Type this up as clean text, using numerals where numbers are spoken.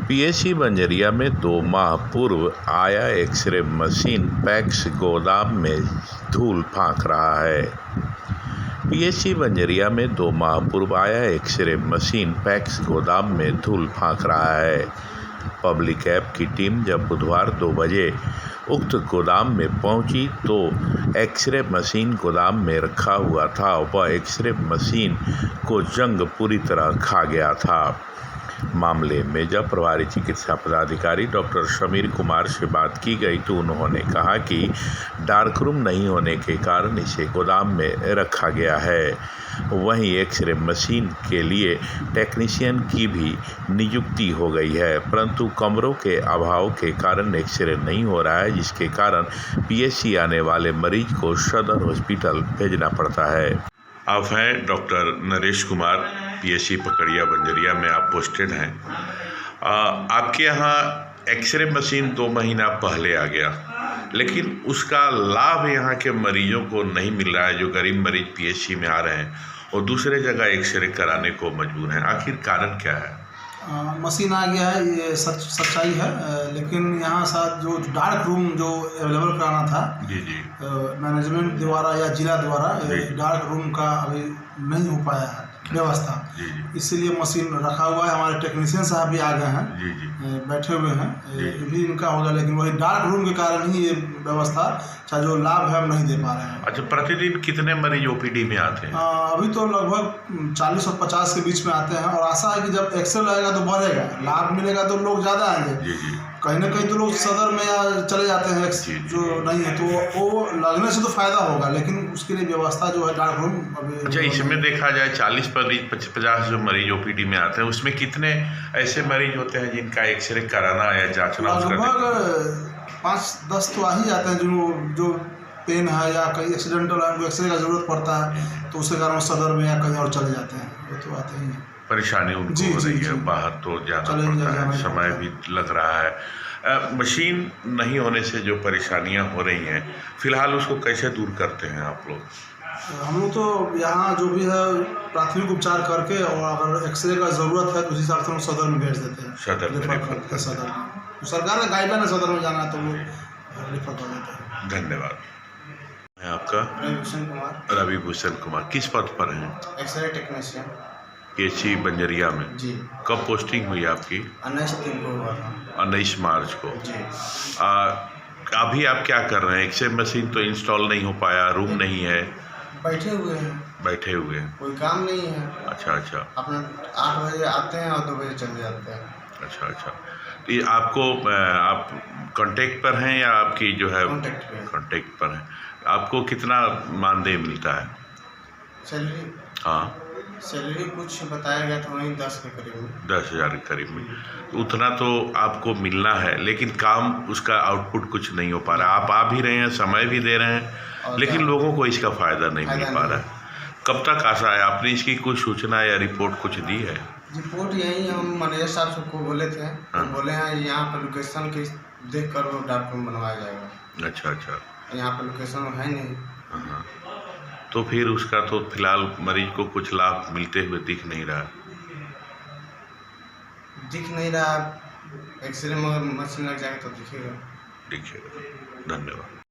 PHE Banjaria में 2 माह पूर्व आया एक्सरे मशीन पैक्स गोदाम में धूल फांक रहा है। पीएचई बंजरिया में 2 माह पूर्व आया एक्सरे मशीन पैक्स गोदाम में धूल फांक रहा है। पब्लिक ऐप की टीम जब बुधवार 2 बजे उक्त गोदाम में पहुंची तो एक्सरे मशीन गोदाम में रखा हुआ था। वह एक्सरे मशीन को जंग पूरी तरह खा गया था। मामले में जब प्रभारी चिकित्सा पदाधिकारी डॉक्टर समीर कुमार से बात की गई तो उन्होंने कहा कि डार्क रूम नहीं होने के कारण इसे गोदाम में रखा गया है। वहीं एक्सरे मशीन के लिए टेक्नीशियन की भी नियुक्ति हो गई है, परंतु कमरों के अभाव के कारण एक्सरे नहीं हो रहा है, जिसके कारण पीएचई आने वाले मरीज को सदर हॉस्पिटल भेजना पड़ता है। आप हैं डॉक्टर नरेश कुमार, पीएचई पकड़िया बंजरिया में आप पोस्टेड हैं। आपके यहाँ एक्सरे मशीन 2 महीना पहले आ गया, लेकिन उसका लाभ यहाँ के मरीजों को नहीं मिल रहा है। जो गरीब मरीज पीएचई में आ रहे हैं और दूसरे जगह एक्सरे कराने को मजबूर हैं, आखिर कारण क्या है? मशीन आ गया है, ये सच्चाई है, लेकिन यहाँ साथ जो डार्क रूम जो अवेलेबल कराना था जी मैनेजमेंट द्वारा या जिला द्वारा डार्क रूम का अभी नहीं हो पाया है व्यवस्था, इसीलिए मशीन रखा हुआ है। हमारे टेक्नीशियन साहब भी आ गए हैं, बैठे हुए हैं, ये भी इनका होगा, लेकिन वही डार्क रूम के कारण ही ये व्यवस्था जो लाभ है हम नहीं दे पा रहे हैं। अच्छा, प्रतिदिन कितने मरीज ओपीडी में आते हैं? अभी तो लगभग 40 और 50 के बीच में आते हैं, और आशा है कि जब एक्सरे लगेगा तो बढ़ेगा, लाभ मिलेगा तो लोग ज़्यादा आएंगे। कहीं ना कहीं तो लोग सदर में या चले जाते हैं जो नहीं है, तो वो लगने से तो फायदा होगा, लेकिन उसके लिए व्यवस्था जो है डार्क रूम अभी। अच्छा, इसमें देखा जाए 40 मरीज 50 जो मरीज ओपीडी में आते हैं, उसमें कितने ऐसे मरीज होते हैं जिनका एक्सरे कराना या जांचना? लगभग 5-10 तो आ ही जाते हैं जो पेन है या कहीं एक्सीडेंटल है, उनको एक्सरे का जरूरत पड़ता है, तो उसके कारण सदर में या कहीं और चले जाते हैं, वो तो आते ही हैं। परेशानी उनको हो रही है, बाहर तो जाना पड़ता है, समय भी लग रहा है। मशीन नहीं होने से जो परेशानियां हो रही हैं, फिलहाल उसको कैसे दूर करते हैं आप लोग? हम लोग तो यहाँ जो भी है प्राथमिक उपचार करके, और अगर एक्सरे का ज़रूरत है तो उस हिसाब से हम सदर में भेज देते हैं। सदर में सरकार का गाइडलाइन है, सदर में जाना है तो वो रेफर कर देते हैं। धन्यवाद। आपका? रवि भूषण कुमार। किस पद पर हैं? एक्सरे टेक्नीशियन, पीएचई बंजरिया में। जी। कब पोस्टिंग हुई आपकी? 19 को हुआ था। 19 मार्च को जी। अभी आप क्या कर रहे हैं? एक्सरे मशीन तो इंस्टॉल नहीं हो पाया, रूम नहीं है, बैठे हुए हैं, कोई काम नहीं है। अच्छा, अपना 8 बजे आते हैं और 2 बजे चले जाते हैं। अच्छा, तो ये आपको आप कांटेक्ट पर हैं या आपकी जो है कांटेक्ट पर हैं? आपको कितना मानदेय मिलता है? सैलरी? हाँ, सैलरी कुछ बताया गया था, वहीं 10 के करीब में। 10,000 के करीब में। तो उतना तो आपको मिलना है, लेकिन काम उसका आउटपुट कुछ नहीं हो पा रहा। आप आ भी रहे हैं, समय भी दे रहे हैं, लेकिन लोगों को इसका फ़ायदा नहीं मिल पा रहा है। कब तक आशा है? आपने इसकी कुछ सूचना या रिपोर्ट कुछ दी है? रिपोर्ट यही हम मैनेजर साहब सबको बोले थे। हाँ। बोले हैं यहाँ पर लोकेशन के देख कर वो डार्क रूम बनवाया जाएगा। अच्छा, यहाँ पर लोकेशन है नहीं। हाँ, तो फिर उसका तो फिलहाल मरीज को कुछ लाभ मिलते हुए दिख नहीं रहा। एक्सरे मगर मशीन लग जाएगा तो दिखेगा। धन्यवाद।